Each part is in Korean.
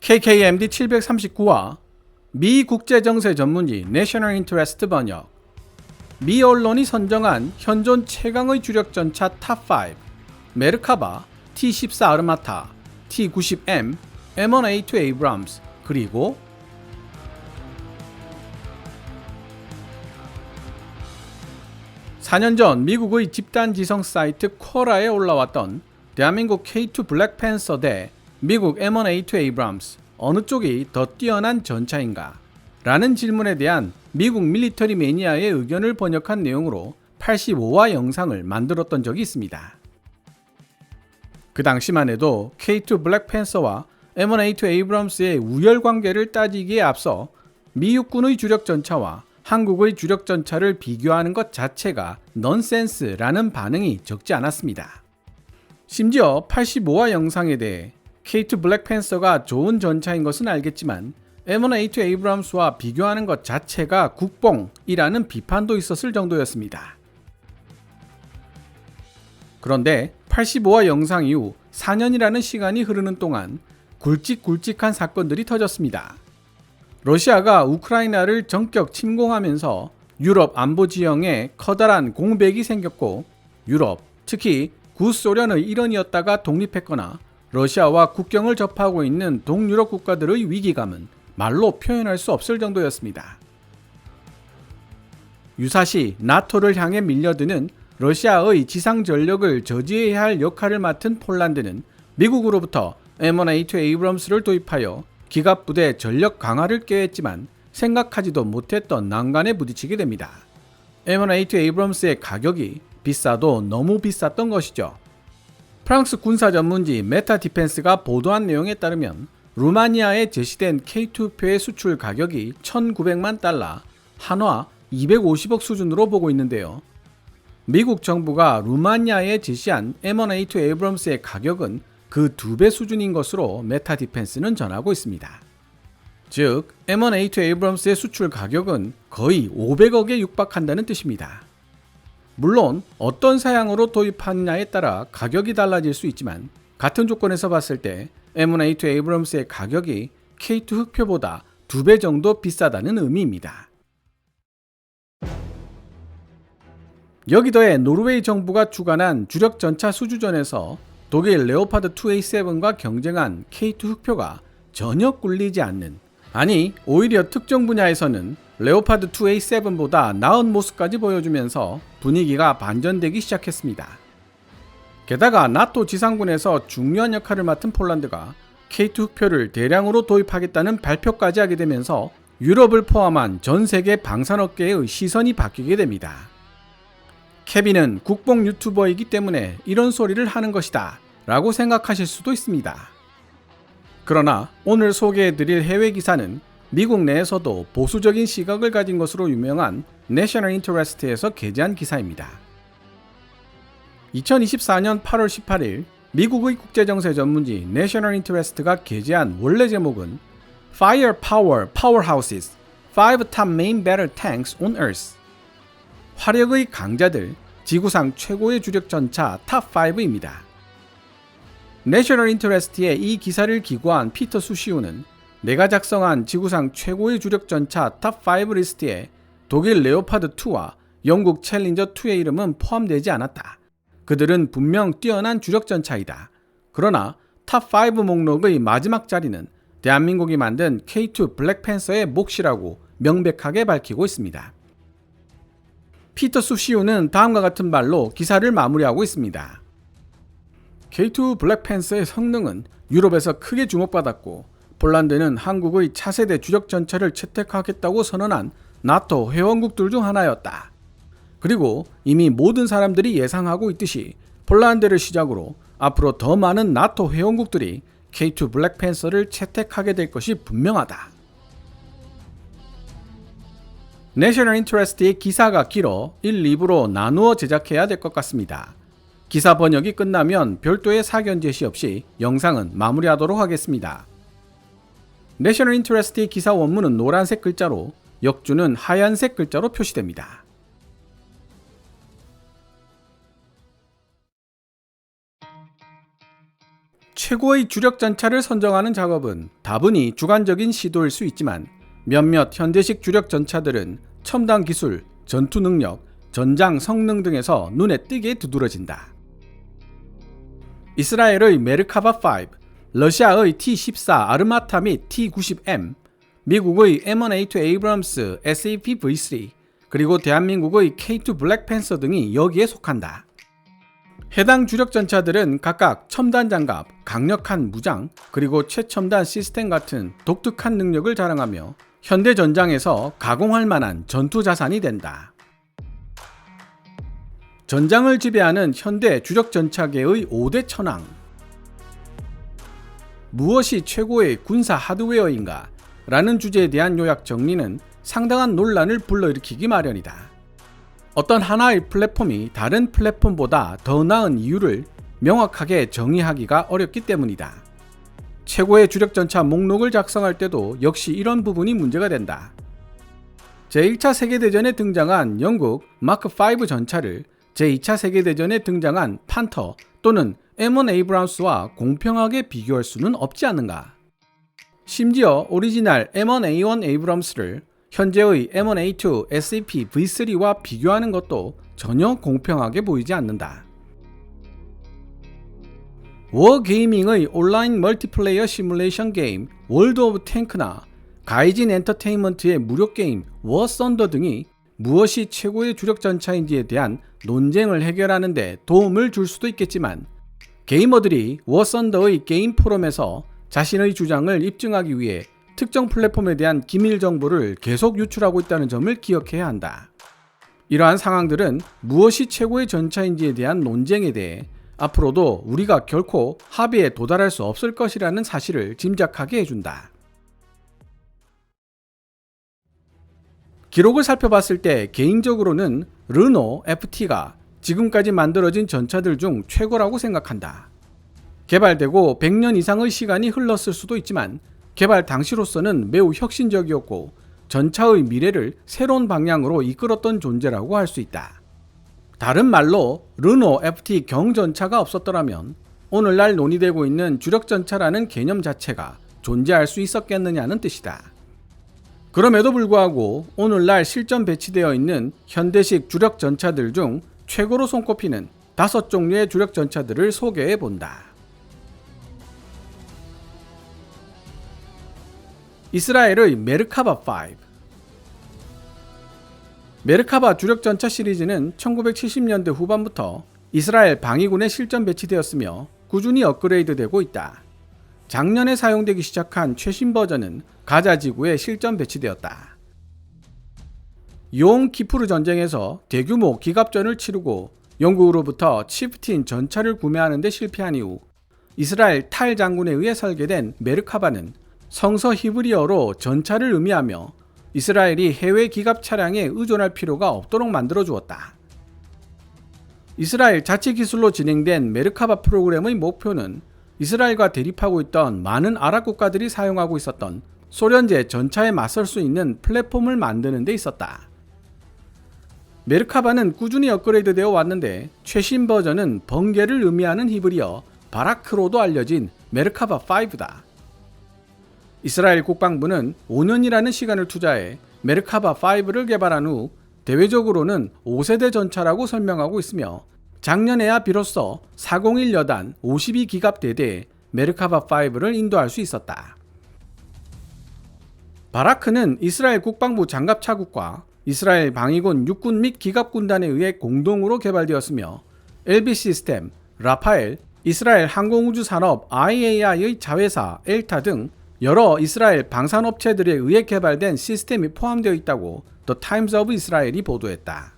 KKMD 739화 미 국제정세 전문지 내셔널 인터레스트 번역. 미 언론이 선정한 현존 최강의 주력 전차 탑5 메르카바, T-14 아르마타, T-90M, M1A2 에이브람스, 그리고 4년 전 미국의 집단 지성 사이트 쿼라에 올라왔던 대한민국 K2 블랙팬서 대 미국 M1A2 에이브람스, 어느 쪽이 더 뛰어난 전차인가? 라는 질문에 대한 미국 밀리터리 매니아의 의견을 번역한 내용으로 85화 영상을 만들었던 적이 있습니다. 그 당시만 해도 K2 블랙팬서와 M1A2 에이브람스의 우열 관계를 따지기에 앞서 미 육군의 주력 전차와 한국의 주력 전차를 비교하는 것 자체가 넌센스라는 반응이 적지 않았습니다. 심지어 85화 영상에 대해 K2 블랙팬서가 좋은 전차인 것은 알겠지만 M1A2 에이브람스와 비교하는 것 자체가 국뽕이라는 비판도 있었을 정도였습니다. 그런데 85화 영상 이후 4년이라는 시간이 흐르는 동안 굵직굵직한 사건들이 터졌습니다. 러시아가 우크라이나를 전격 침공하면서 유럽 안보 지형에 커다란 공백이 생겼고, 유럽, 특히 구소련의 일원이었다가 독립했거나 러시아와 국경을 접하고 있는 동유럽 국가들의 위기감은 말로 표현할 수 없을 정도였습니다. 유사시 나토를 향해 밀려드는 러시아의 지상 전력을 저지해야 할 역할을 맡은 폴란드는 미국으로부터 M1A2 에이브럼스를 도입하여 기갑부대 전력 강화를 꾀했지만 생각하지도 못했던 난관에 부딪히게 됩니다. M1A2 에이브럼스의 가격이 비싸도 너무 비쌌던 것이죠. 프랑스 군사 전문지 메타 디펜스가 보도한 내용에 따르면 루마니아에 제시된 K2표의 수출 가격이 1,900만 달러, 한화 250억 수준으로 보고 있는데요. 미국 정부가 루마니아에 제시한 M1A2 에이브럼스의 가격은 그 2배 수준인 것으로 메타 디펜스는 전하고 있습니다. 즉, M1A2 에이브럼스의 수출 가격은 거의 500억에 육박한다는 뜻입니다. 물론 어떤 사양으로 도입하느냐에 따라 가격이 달라질 수 있지만 같은 조건에서 봤을 때 M1A2 에이브럼스의 가격이 K2 흑표보다 2배 정도 비싸다는 의미입니다. 여기 더해 노르웨이 정부가 주관한 주력 전차 수주전에서 독일 레오파드 2A7과 경쟁한 K2 흑표가 전혀 꿀리지 않는, 아니 오히려 특정 분야에서는 레오파드 2A7보다 나은 모습까지 보여주면서 분위기가 반전되기 시작했습니다. 게다가 나토 지상군에서 중요한 역할을 맡은 폴란드가 K2 흑표를 대량으로 도입하겠다는 발표까지 하게 되면서 유럽을 포함한 전 세계 방산업계의 시선이 바뀌게 됩니다. 케빈은 국뽕 유튜버이기 때문에 이런 소리를 하는 것이다 라고 생각하실 수도 있습니다. 그러나 오늘 소개해드릴 해외 기사는 미국 내에서도 보수적인 시각을 가진 것으로 유명한 내셔널 인터레스트에서 게재한 기사입니다. 2024년 8월 18일 미국의 국제정세 전문지 내셔널 인터레스트가 게재한 원래 제목은 Firepower Powerhouses 5 Top Main Battle Tanks on Earth, 화력의 강자들, 지구상 최고의 주력 전차 탑5입니다. 내셔널 인터레스트의 이 기사를 기고한 피터 수시우는 내가 작성한 지구상 최고의 주력 전차 탑5 리스트에 독일 레오파드 2와 영국 챌린저 2의 이름은 포함되지 않았다. 그들은 분명 뛰어난 주력 전차이다. 그러나 탑5 목록의 마지막 자리는 대한민국이 만든 K2 블랙팬서의 몫이라고 명백하게 밝히고 있습니다. 피터 수시우는 다음과 같은 말로 기사를 마무리하고 있습니다. K2 블랙팬서의 성능은 유럽에서 크게 주목받았고, 폴란드는 한국의 차세대 주력 전차를 채택하겠다고 선언한 나토 회원국들 중 하나였다. 그리고 이미 모든 사람들이 예상하고 있듯이 폴란드를 시작으로 앞으로 더 많은 나토 회원국들이 K2 블랙팬서를 채택하게 될 것이 분명하다. 내셔널 인터레스트의 기사가 길어 1, 2부로 나누어 제작해야 될 것 같습니다. 기사 번역이 끝나면 별도의 사견 제시 없이 영상은 마무리하도록 하겠습니다. 내셔널 인터레스트의 기사 원문은 노란색 글자로, 역주는 하얀색 글자로 표시됩니다. 최고의 주력 전차를 선정하는 작업은 다분히 주관적인 시도일 수 있지만 몇몇 현대식 주력 전차들은 첨단 기술, 전투 능력, 전장 성능 등에서 눈에 띄게 두드러진다. 이스라엘의 메르카바5, 러시아의 T-14 아르마타 및 T-90M, 미국의 M1A2 에이브럼스 SAP-V3, 그리고 대한민국의 K2 블랙팬서 등이 여기에 속한다. 해당 주력 전차들은 각각 첨단 장갑, 강력한 무장, 그리고 최첨단 시스템 같은 독특한 능력을 자랑하며 현대 전장에서 가공할 만한 전투 자산이 된다. 전장을 지배하는 현대 주력 전차계의 5대 천왕. 무엇이 최고의 군사 하드웨어인가? 라는 주제에 대한 요약 정리는 상당한 논란을 불러일으키기 마련이다. 어떤 하나의 플랫폼이 다른 플랫폼보다 더 나은 이유를 명확하게 정의하기가 어렵기 때문이다. 최고의 주력 전차 목록을 작성할 때도 역시 이런 부분이 문제가 된다. 제1차 세계대전에 등장한 영국 마크5 전차를 제2차 세계대전에 등장한 판터 또는 M1 에이브람스와 공평하게 비교할 수는 없지 않는가. 심지어 오리지널 M1A1 에이브람스를 현재의 M1A2 SAP-V3와 비교하는 것도 전혀 공평하게 보이지 않는다. 워게이밍의 온라인 멀티플레이어 시뮬레이션 게임 월드 오브 탱크나 가이진 엔터테인먼트의 무료 게임 워 썬더 등이 무엇이 최고의 주력 전차인지에 대한 논쟁을 해결하는 데 도움을 줄 수도 있겠지만 게이머들이 워 썬더의 게임 포럼에서 자신의 주장을 입증하기 위해 특정 플랫폼에 대한 기밀 정보를 계속 유출하고 있다는 점을 기억해야 한다. 이러한 상황들은 무엇이 최고의 전차인지에 대한 논쟁에 대해 앞으로도 우리가 결코 합의에 도달할 수 없을 것이라는 사실을 짐작하게 해준다. 기록을 살펴봤을 때 개인적으로는 르노 FT가 지금까지 만들어진 전차들 중 최고라고 생각한다. 개발되고 100년 이상의 시간이 흘렀을 수도 있지만 개발 당시로서는 매우 혁신적이었고 전차의 미래를 새로운 방향으로 이끌었던 존재라고 할 수 있다. 다른 말로 르노 FT 경전차가 없었더라면 오늘날 논의되고 있는 주력전차라는 개념 자체가 존재할 수 있었겠느냐는 뜻이다. 그럼에도 불구하고 오늘날 실전 배치되어 있는 현대식 주력전차들 중 최고로 손꼽히는 5종류의 주력전차들을 소개해 본다. 이스라엘의 메르카바5. 메르카바 주력전차 시리즈는 1970년대 후반부터 이스라엘 방위군에 실전 배치되었으며 꾸준히 업그레이드되고 있다. 작년에 사용되기 시작한 최신 버전은 가자 지구에 실전 배치되었다. 용 키푸르 전쟁에서 대규모 기갑전을 치르고 영국으로부터 치프틴 전차를 구매하는 데 실패한 이후 이스라엘 탈 장군에 의해 설계된 메르카바는 성서 히브리어로 전차를 의미하며 이스라엘이 해외 기갑 차량에 의존할 필요가 없도록 만들어 주었다. 이스라엘 자체 기술로 진행된 메르카바 프로그램의 목표는 이스라엘과 대립하고 있던 많은 아랍 국가들이 사용하고 있었던 소련제 전차에 맞설 수 있는 플랫폼을 만드는 데 있었다. 메르카바는 꾸준히 업그레이드 되어 왔는데 최신 버전은 번개를 의미하는 히브리어 바라크로도 알려진 메르카바 5다. 이스라엘 국방부는 5년이라는 시간을 투자해 메르카바 5를 개발한 후 대외적으로는 5세대 전차라고 설명하고 있으며 작년에야 비로소 401 여단 52기갑 대대에 메르카바 5를 인도할 수 있었다. 바라크는 이스라엘 국방부 장갑차국과 이스라엘 방위군 육군 및 기갑군단에 의해 공동으로 개발되었으며 LB 시스템, 라파엘, 이스라엘 항공우주산업 IAI의 자회사 엘타 등 여러 이스라엘 방산업체들에 의해 개발된 시스템이 포함되어 있다고 The Times of Israel이 보도했다.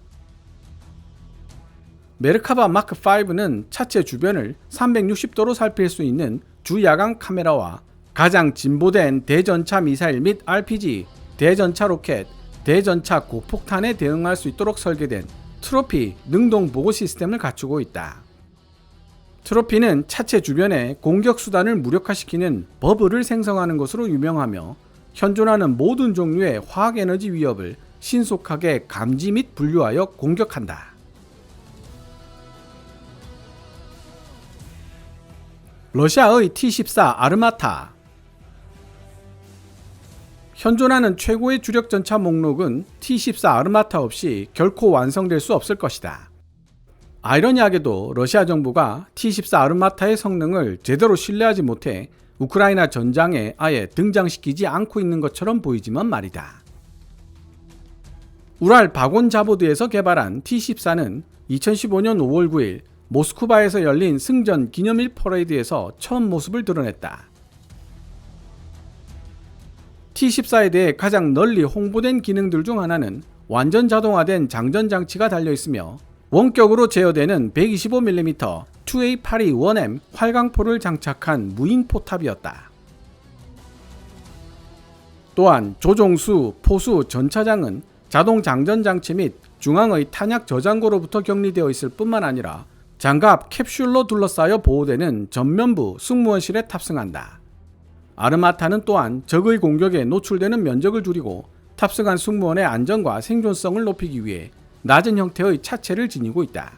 메르카바 마크 5는 차체 주변을 360도로 살필 수 있는 주야광 카메라와 가장 진보된 대전차 미사일 및 RPG, 대전차 로켓, 대전차 고폭탄에 대응할 수 있도록 설계된 트로피 능동 보고 시스템을 갖추고 있다. 트로피는 차체 주변에 공격 수단을 무력화시키는 버블을 생성하는 것으로 유명하며 현존하는 모든 종류의 화학에너지 위협을 신속하게 감지 및 분류하여 공격한다. 러시아의 T-14 아르마타. 현존하는 최고의 주력 전차 목록은 T-14 아르마타 없이 결코 완성될 수 없을 것이다. 아이러니하게도 러시아 정부가 T-14 아르마타의 성능을 제대로 신뢰하지 못해 우크라이나 전장에 아예 등장시키지 않고 있는 것처럼 보이지만 말이다. 우랄 바곤 자보드에서 개발한 T-14는 2015년 5월 9일 모스크바에서 열린 승전 기념일 퍼레이드에서 처음 모습을 드러냈다. T-14에 대해 가장 널리 홍보된 기능들 중 하나는 완전 자동화된 장전 장치가 달려있으며 원격으로 제어되는 125mm 2A82-1M 활강포를 장착한 무인 포탑이었다. 또한 조종수, 포수, 전차장은 자동 장전 장치 및 중앙의 탄약 저장고로부터 격리되어 있을 뿐만 아니라 장갑, 캡슐로 둘러싸여 보호되는 전면부 승무원실에 탑승한다. 아르마타는 또한 적의 공격에 노출되는 면적을 줄이고 탑승한 승무원의 안전과 생존성을 높이기 위해 낮은 형태의 차체를 지니고 있다.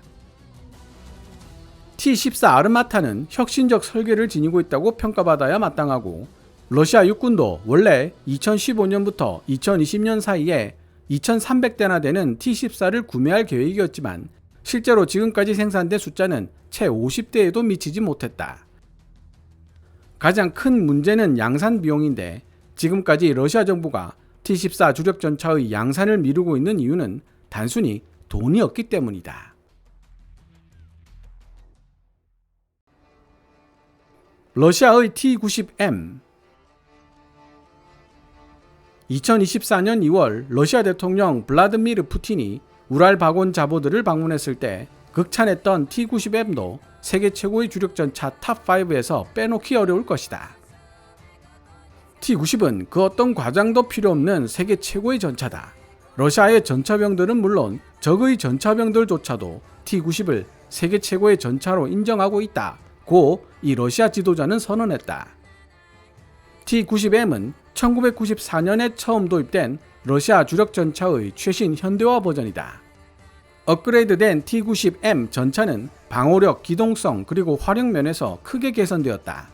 T-14 아르마타는 혁신적 설계를 지니고 있다고 평가받아야 마땅하고 러시아 육군도 원래 2015년부터 2020년 사이에 2,300대나 되는 T-14를 구매할 계획이었지만 실제로 지금까지 생산된 숫자는 채 50대에도 미치지 못했다. 가장 큰 문제는 양산 비용인데 지금까지 러시아 정부가 T-14 주력 전차의 양산을 미루고 있는 이유는 단순히 돈이 없기 때문이다. 러시아의 T-90M. 2024년 2월 러시아 대통령 블라드미르 푸틴이 우랄 바곤 자보드를 방문했을 때 극찬했던 T-90M도 세계 최고의 주력 전차 탑5에서 빼놓기 어려울 것이다. T-90은 그 어떤 과장도 필요 없는 세계 최고의 전차다. 러시아의 전차병들은 물론 적의 전차병들조차도 T-90을 세계 최고의 전차로 인정하고 있다고 이 러시아 지도자는 선언했다. T-90M은 1994년에 처음 도입된 러시아 주력 전차의 최신 현대화 버전이다. 업그레이드된 T-90M 전차는 방호력, 기동성 그리고 활용 면에서 크게 개선되었다.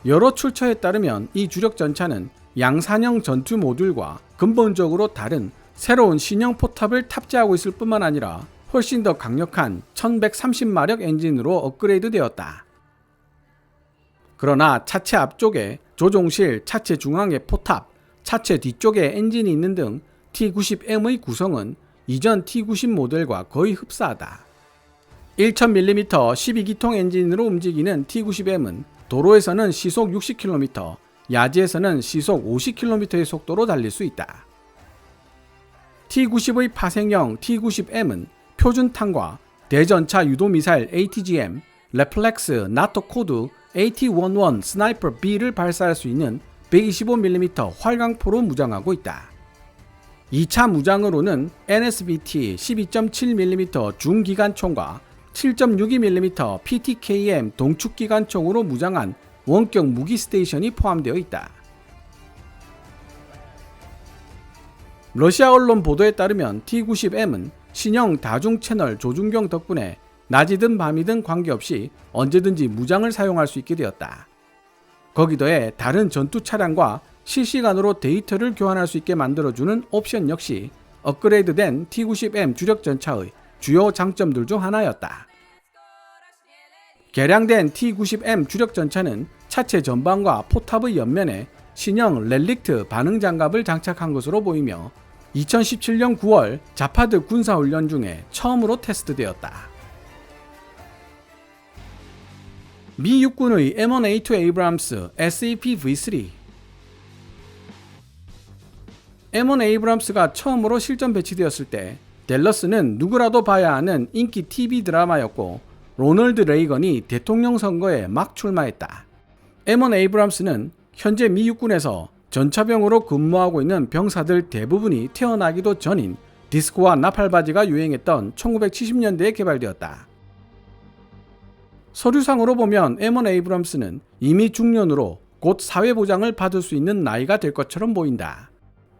여러 출처에 따르면 이 주력 전차는 양산형 전투 모듈과 근본적으로 다른 새로운 신형 포탑을 탑재하고 있을 뿐만 아니라 훨씬 더 강력한 1130마력 엔진으로 업그레이드 되었다. 그러나 차체 앞쪽에 조종실, 차체 중앙에 포탑, 차체 뒤쪽에 엔진이 있는 등 T-90M의 구성은 이전 T-90 모델과 거의 흡사하다. 1000mm 12기통 엔진으로 움직이는 T-90M은 도로에서는 시속 60km, 야지에서는 시속 50km의 속도로 달릴 수 있다. T-90의 파생형 T-90M은 표준탄과 대전차 유도미사일 ATGM, 레플렉스, 나토 코드 AT-11 스나이퍼 B를 발사할 수 있는 125mm 활강포로 무장하고 있다. 2차 무장으로는 NSBT 12.7mm 중기관총과 7.62mm PTKM 동축기관총으로 무장한 원격 무기 스테이션이 포함되어 있다. 러시아 언론 보도에 따르면 T-90M은 신형 다중 채널 조준경 덕분에 낮이든 밤이든 관계없이 언제든지 무장을 사용할 수 있게 되었다. 거기 더해 다른 전투 차량과 실시간으로 데이터를 교환할 수 있게 만들어주는 옵션 역시 업그레이드된 T-90M 주력 전차의 주요 장점들 중 하나였다. 개량된 T-90M 주력 전차는 차체 전방과 포탑의 옆면에 신형 렐릭트 반응 장갑을 장착한 것으로 보이며 2017년 9월 자파드 군사훈련 중에 처음으로 테스트되었다. 미 육군의 M1A2 에이브람스 SAP V3. M1 에이브람스가 처음으로 실전 배치되었을 때 댈러스는 누구라도 봐야 하는 인기 TV 드라마였고 로널드 레이건이 대통령 선거에 막 출마했다. M1 에이브람스는 현재 미 육군에서 전차병으로 근무하고 있는 병사들 대부분이 태어나기도 전인 디스크와 나팔바지가 유행했던 1970년대에 개발되었다. 서류상으로 보면 M1 에이브람스는 이미 중년으로 곧 사회보장을 받을 수 있는 나이가 될 것처럼 보인다.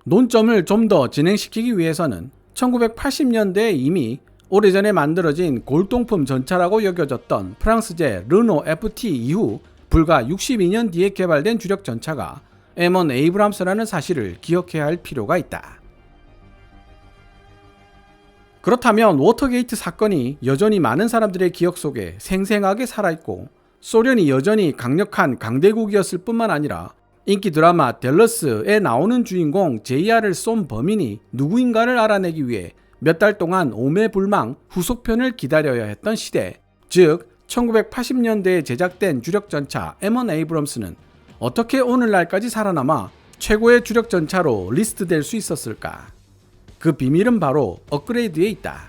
논점을 좀 더 진행시키기 위해서는 1980년대에 이미 오래전에 만들어진 골동품 전차라고 여겨졌던 프랑스제 르노 FT 이후 불과 62년 뒤에 개발된 주력 전차가 M1 에이브람스라는 사실을 기억해야 할 필요가 있다. 그렇다면 워터게이트 사건이 여전히 많은 사람들의 기억 속에 생생하게 살아있고 소련이 여전히 강력한 강대국이었을 뿐만 아니라 인기 드라마 댈러스에 나오는 주인공 JR을 쏜 범인이 누구인가를 알아내기 위해 몇 달 동안 오매불망 후속편을 기다려야 했던 시대, 즉 1980년대에 제작된 주력전차 M1 에이브럼스는 어떻게 오늘날까지 살아남아 최고의 주력전차로 리스트될 수 있었을까? 그 비밀은 바로 업그레이드에 있다.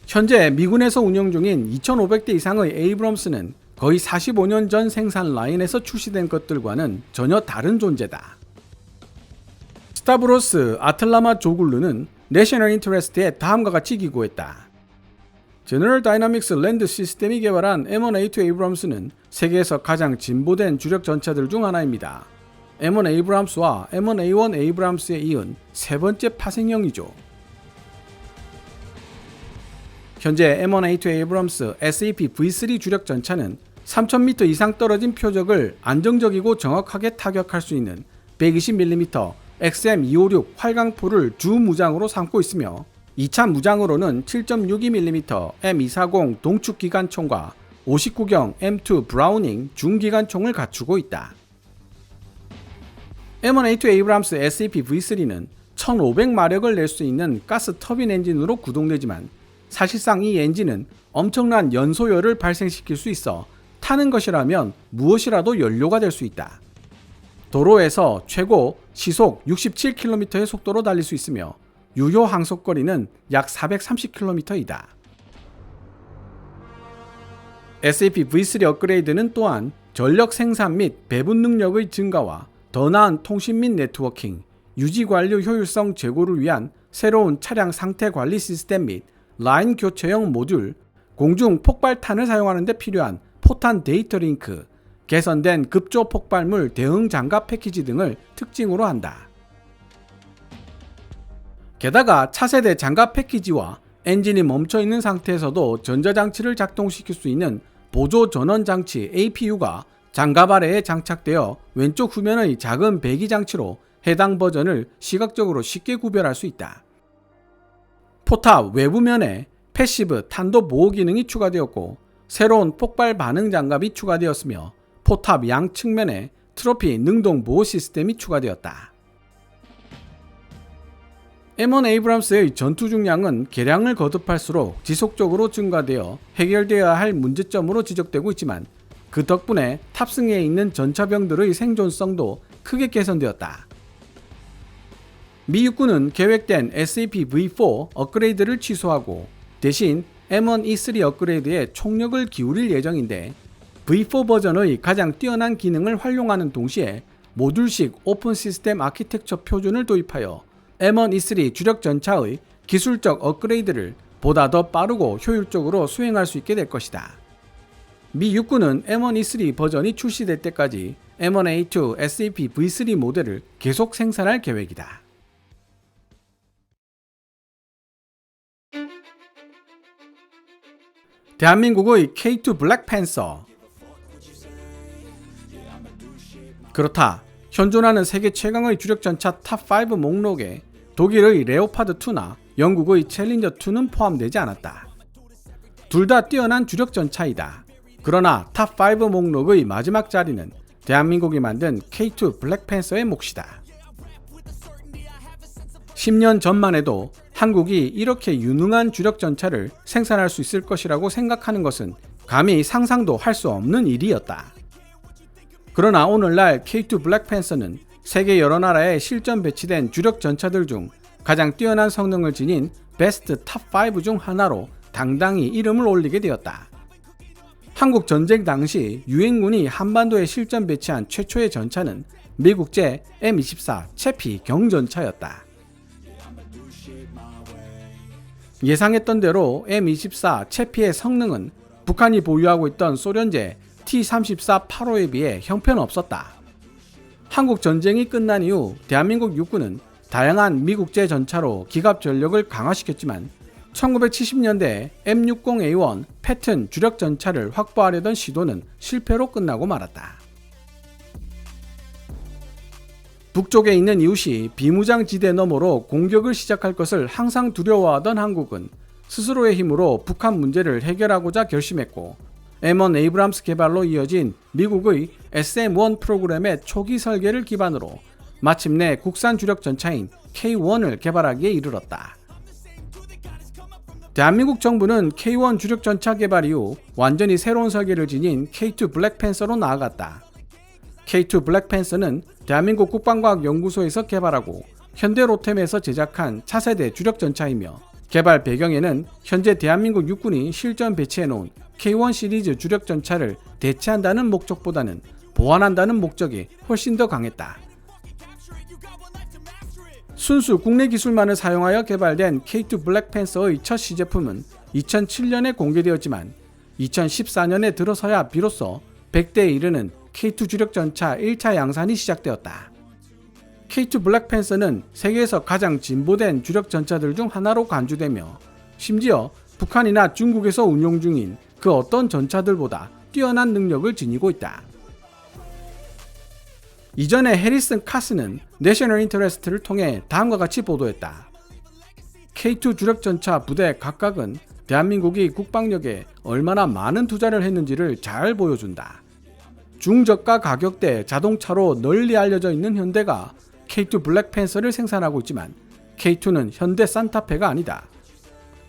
현재 미군에서 운영 중인 2,500대 이상의 에이브럼스는 거의 45년 전 생산 라인에서 출시된 것들과는 전혀 다른 존재다. 스타브로스 아틀라마 조굴루는 내셔널 인터레스트에 다음과 같이 기고했다. 제너럴 다이나믹스 랜드 시스템이 개발한 M1A2 에이브럼스는 세계에서 가장 진보된 주력 전차들 중 하나입니다. M1 에이브람스와 M1A1 에이브람스에 이은 세 번째 파생형이죠. 현재 M1A2 에이브럼스 SAP V3 주력 전차는 3000m 이상 떨어진 표적을 안정적이고 정확하게 타격할 수 있는 120mm XM256 활강포를 주 무장으로 삼고 있으며 2차 무장으로는 7.62mm M240 동축 기관총과 59경 M2 브라우닝 중기관총을 갖추고 있다. M1A2 에이브람스 SAP V3는 1500마력을 낼 수 있는 가스 터빈 엔진으로 구동되지만 사실상 이 엔진은 엄청난 연소열을 발생시킬 수 있어 타는 것이라면 무엇이라도 연료가 될 수 있다. 도로에서 최고 시속 67km의 속도로 달릴 수 있으며 유효 항속거리는 약 430km이다. SAP V3 업그레이드는 또한 전력 생산 및 배분 능력의 증가와 더 나은 통신 및 네트워킹, 유지 관리 효율성 제고를 위한 새로운 차량 상태 관리 시스템 및 라인 교체형 모듈, 공중 폭발탄을 사용하는 데 필요한 포탄 데이터 링크, 개선된 급조 폭발물 대응 장갑 패키지 등을 특징으로 한다. 게다가 차세대 장갑 패키지와 엔진이 멈춰있는 상태에서도 전자장치를 작동시킬 수 있는 보조 전원 장치 APU가 장갑 아래에 장착되어 왼쪽 후면의 작은 배기 장치로 해당 버전을 시각적으로 쉽게 구별할 수 있다. 포탑 외부면에 패시브 탄도 보호 기능이 추가되었고 새로운 폭발 반응 장갑이 추가되었으며 포탑 양 측면에 트로피 능동 보호 시스템이 추가되었다. M1 에이브람스의 전투 중량은 개량을 거듭할수록 지속적으로 증가되어 해결되어야 할 문제점으로 지적되고 있지만 그 덕분에 탑승해 있는 전차병들의 생존성도 크게 개선되었다. 미 육군은 계획된 SAP V4 업그레이드를 취소하고 대신 M1 E3 업그레이드에 총력을 기울일 예정인데 V4 버전의 가장 뛰어난 기능을 활용하는 동시에 모듈식 오픈 시스템 아키텍처 표준을 도입하여 M1 E3 주력 전차의 기술적 업그레이드를 보다 더 빠르고 효율적으로 수행할 수 있게 될 것이다. 미 육군은 M1 E3 버전이 출시될 때까지 M1A2 SAP V3 모델을 계속 생산할 계획이다. 대한민국의 K2 블랙팬서. 그렇다. 현존하는 세계 최강의 주력전차 탑5 목록에 독일의 레오파드2나 영국의 챌린저2는 포함되지 않았다. 둘 다 뛰어난 주력전차이다. 그러나 탑5 목록의 마지막 자리는 대한민국이 만든 K2 블랙팬서의 몫이다. 10년 전만 해도 한국이 이렇게 유능한 주력전차를 생산할 수 있을 것이라고 생각하는 것은 감히 상상도 할 수 없는 일이었다. 그러나 오늘날 K2 블랙팬서는 세계 여러 나라에 실전 배치된 주력전차들 중 가장 뛰어난 성능을 지닌 베스트 탑5 중 하나로 당당히 이름을 올리게 되었다. 한국 전쟁 당시 유엔군이 한반도에 실전 배치한 최초의 전차는 미국제 M24 채피 경전차였다. 예상했던 대로 M24 채피의 성능은 북한이 보유하고 있던 소련제 T-34 8호에 비해 형편없었다. 한국 전쟁이 끝난 이후 대한민국 육군은 다양한 미국제 전차로 기갑 전력을 강화시켰지만 1970년대 M60A1 패튼 주력 전차를 확보하려던 시도는 실패로 끝나고 말았다. 북쪽에 있는 이웃이 비무장 지대 너머로 공격을 시작할 것을 항상 두려워하던 한국은 스스로의 힘으로 북한 문제를 해결하고자 결심했고 M1 에이브람스 개발로 이어진 미국의 SM-1 프로그램의 초기 설계를 기반으로 마침내 국산 주력 전차인 K1을 개발하기에 이르렀다. 대한민국 정부는 K1 주력 전차 개발 이후 완전히 새로운 설계를 지닌 K2 블랙팬서로 나아갔다. K2 블랙팬서는 대한민국 국방과학연구소에서 개발하고 현대로템에서 제작한 차세대 주력 전차이며 개발 배경에는 현재 대한민국 육군이 실전 배치해놓은 K1 시리즈 주력 전차를 대체한다는 목적보다는 보완한다는 목적이 훨씬 더 강했다. 순수 국내 기술만을 사용하여 개발된 K2 블랙팬서의 첫 시제품은 2007년에 공개되었지만 2014년에 들어서야 비로소 100대에 이르는 K2 주력 전차 1차 양산이 시작되었다. K2 블랙팬서는 세계에서 가장 진보된 주력 전차들 중 하나로 간주되며 심지어 북한이나 중국에서 운용 중인 그 어떤 전차들보다 뛰어난 능력을 지니고 있다. 이전에 해리슨 카스는 내셔널 인터레스트를 통해 다음과 같이 보도했다. K2 주력 전차 부대 각각은 대한민국이 국방력에 얼마나 많은 투자를 했는지를 잘 보여준다. 중저가 가격대 자동차로 널리 알려져 있는 현대가 K2 블랙팬서를 생산하고 있지만 K2는 현대 산타페가 아니다.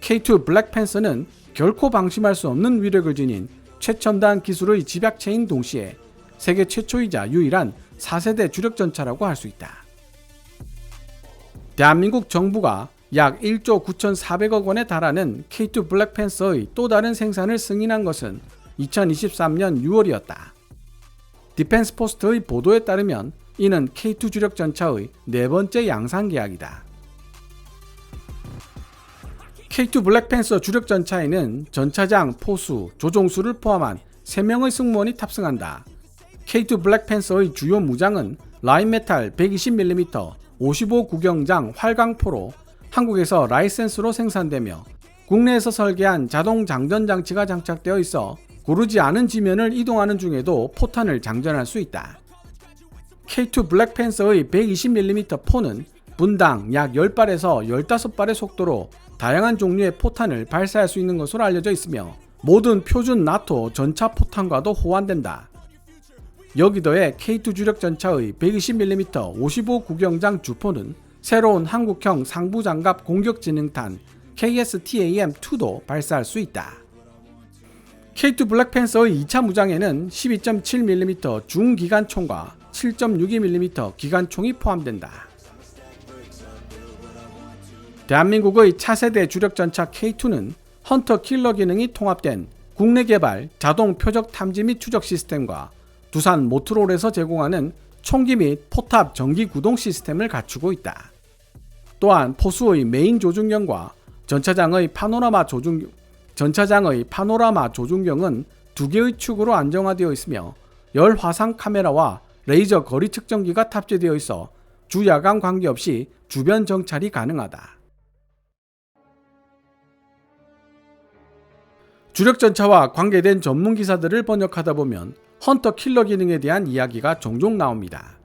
K2 블랙팬서는 결코 방심할 수 없는 위력을 지닌 최첨단 기술의 집약체인 동시에 세계 최초이자 유일한 4세대 주력 전차라고 할 수 있다. 대한민국 정부가 약 1조 9,400억 원에 달하는 K2 블랙팬서의 또 다른 생산을 승인한 것은 2023년 6월이었다. 디펜스 포스트의 보도에 따르면 이는 K2 주력 전차의 네 번째 양산 계약이다. K2 블랙팬서 주력 전차에는 전차장, 포수, 조종수를 포함한 3명의 승무원이 탑승한다. K2 블랙팬서의 주요 무장은 라인메탈 120mm 55 구경장 활강포로 한국에서 라이센스로 생산되며 국내에서 설계한 자동 장전 장치가 장착되어 있어 고르지 않은 지면을 이동하는 중에도 포탄을 장전할 수 있다. K2 블랙팬서의 120mm 포는 분당 약 10발에서 15발의 속도로 다양한 종류의 포탄을 발사할 수 있는 것으로 알려져 있으며 모든 표준 나토 전차 포탄과도 호환된다. 여기더해 K2 주력 전차의 120mm 55 구경장 주포는 새로운 한국형 상부장갑 공격지능탄 KSTAM-2도 발사할 수 있다. K2 블랙팬서의 2차 무장에는 12.7mm 중기관총과 7.62mm 기관총이 포함된다. 대한민국의 차세대 주력 전차 K2는 헌터 킬러 기능이 통합된 국내 개발 자동 표적 탐지 및 추적 시스템과 두산 모트롤에서 제공하는 총기 및 포탑 전기 구동 시스템을 갖추고 있다. 또한 포수의 메인 조준경과 전차장의 파노라마 조준경은 2개의 축으로 안정화되어 있으며 열 화상 카메라와 레이저 거리 측정기가 탑재되어 있어 주야간 관계없이 주변 정찰이 가능하다. 주력 전차와 관계된 전문 기사들을 번역하다 보면 헌터 킬러 기능에 대한 이야기가 종종 나옵니다.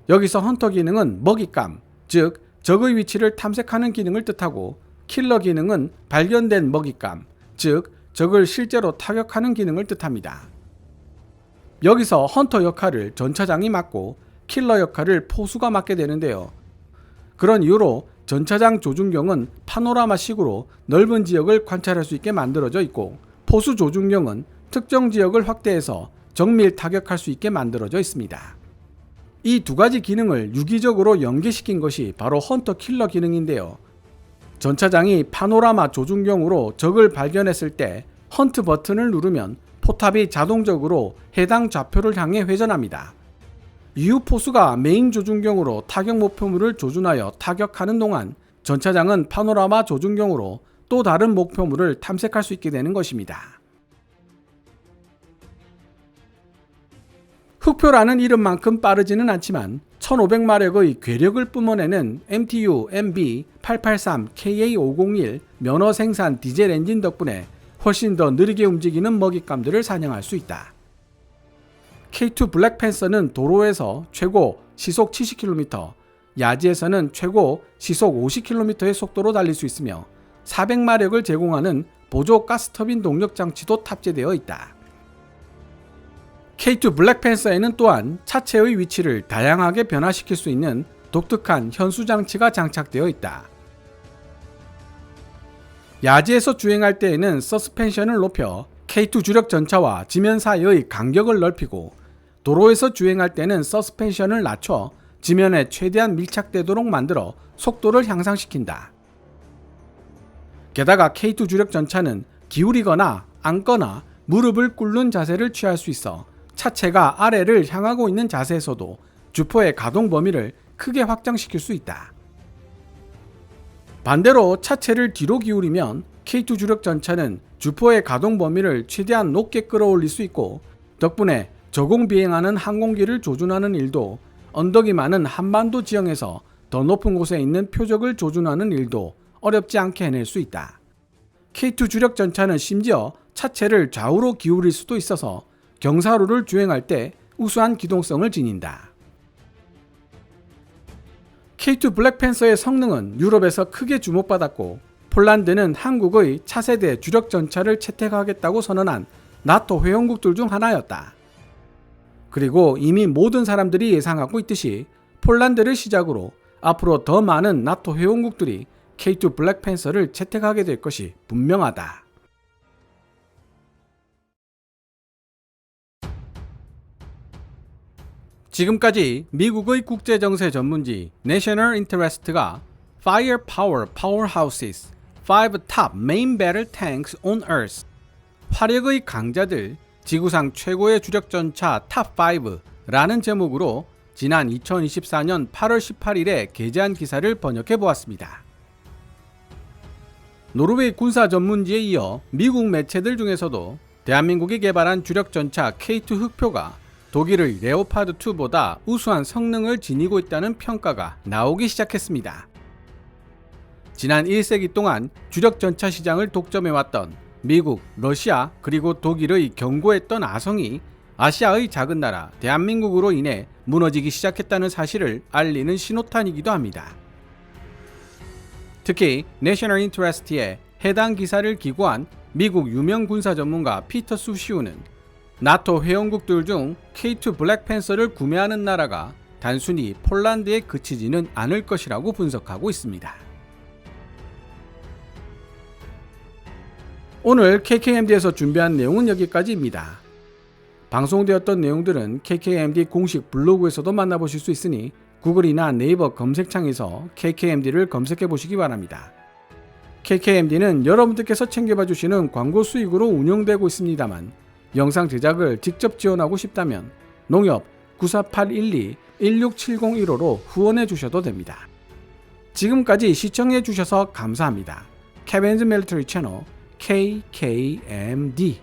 여기서 헌터 기능은 먹잇감, 즉 적의 위치를 탐색하는 기능을 뜻하고 킬러 기능은 발견된 먹잇감, 즉 적을 실제로 타격하는 기능을 뜻합니다. 여기서 헌터 역할을 전차장이 맡고 킬러 역할을 포수가 맡게 되는데요. 그런 이유로 전차장 조준경은 파노라마식으로 넓은 지역을 관찰할 수 있게 만들어져 있고 포수 조준경은 특정 지역을 확대해서 정밀 타격할 수 있게 만들어져 있습니다. 이 두 가지 기능을 유기적으로 연계시킨 것이 바로 헌터 킬러 기능인데요. 전차장이 파노라마 조준경으로 적을 발견했을 때 헌트 버튼을 누르면 포탑이 자동적으로 해당 좌표를 향해 회전합니다. 이후 포수가 메인 조준경으로 타격 목표물을 조준하여 타격하는 동안 전차장은 파노라마 조준경으로 또 다른 목표물을 탐색할 수 있게 되는 것입니다. 흑표라는 이름만큼 빠르지는 않지만 1500마력의 괴력을 뿜어내는 MTU MB883KA501 면허 생산 디젤 엔진 덕분에 훨씬 더 느리게 움직이는 먹잇감들을 사냥할 수 있다. K2 블랙팬서는 도로에서 최고 시속 70km, 야지에서는 최고 시속 50km의 속도로 달릴 수 있으며 400마력을 제공하는 보조 가스터빈 동력 장치도 탑재되어 있다. K2 블랙팬서에는 또한 차체의 위치를 다양하게 변화시킬 수 있는 독특한 현수 장치가 장착되어 있다. 야지에서 주행할 때에는 서스펜션을 높여 K2 주력 전차와 지면 사이의 간격을 넓히고, 도로에서 주행할 때는 서스펜션을 낮춰 지면에 최대한 밀착되도록 만들어 속도를 향상시킨다. 게다가 K2 주력 전차는 기울이거나 앉거나 무릎을 꿇는 자세를 취할 수 있어 차체가 아래를 향하고 있는 자세에서도 주포의 가동 범위를 크게 확장시킬 수 있다. 반대로 차체를 뒤로 기울이면 K2 주력 전차는 주포의 가동 범위를 최대한 높게 끌어올릴 수 있고, 덕분에 저공 비행하는 항공기를 조준하는 일도, 언덕이 많은 한반도 지형에서 더 높은 곳에 있는 표적을 조준하는 일도 어렵지 않게 해낼 수 있다. K2 주력 전차는 심지어 차체를 좌우로 기울일 수도 있어서 경사로를 주행할 때 우수한 기동성을 지닌다. K2 블랙팬서의 성능은 유럽에서 크게 주목받았고, 폴란드는 한국의 차세대 주력 전차를 채택하겠다고 선언한 나토 회원국들 중 하나였다. 그리고 이미 모든 사람들이 예상하고 있듯이 폴란드를 시작으로 앞으로 더 많은 나토 회원국들이 K2 블랙팬서를 채택하게 될 것이 분명하다. 지금까지 미국의 국제정세 전문지 National Interest가 Firepower Powerhouses 5 Top Main Battle Tanks on Earth, 화력의 강자들 지구상 최고의 주력전차 탑5라는 제목으로 지난 2024년 8월 18일에 게재한 기사를 번역해 보았습니다. 노르웨이 군사 전문지에 이어 미국 매체들 중에서도 대한민국이 개발한 주력전차 K2 흑표가 독일의 레오파드2보다 우수한 성능을 지니고 있다는 평가가 나오기 시작했습니다. 지난 1세기 동안 주력전차 시장을 독점해왔던 미국, 러시아, 그리고 독일의 견고했던 아성이 아시아의 작은 나라 대한민국으로 인해 무너지기 시작했다는 사실을 알리는 신호탄이기도 합니다. 특히 National Interest에 해당 기사를 기고한 미국 유명 군사 전문가 피터 수시우는 나토 회원국들 중 K2 블랙팬서를 구매하는 나라가 단순히 폴란드에 그치지는 않을 것이라고 분석하고 있습니다. 오늘 KKMD에서 준비한 내용은 여기까지입니다. 방송되었던 내용들은 KKMD 공식 블로그에서도 만나보실 수 있으니 구글이나 네이버 검색창에서 KKMD를 검색해 보시기 바랍니다. KKMD는 여러분들께서 챙겨봐 주시는 광고 수익으로 운영되고 있습니다만, 영상 제작을 직접 지원하고 싶다면 농협 9481216701호로 후원해 주셔도 됩니다. 지금까지 시청해 주셔서 감사합니다. 케빈즈 밀리터리 채널 KKMD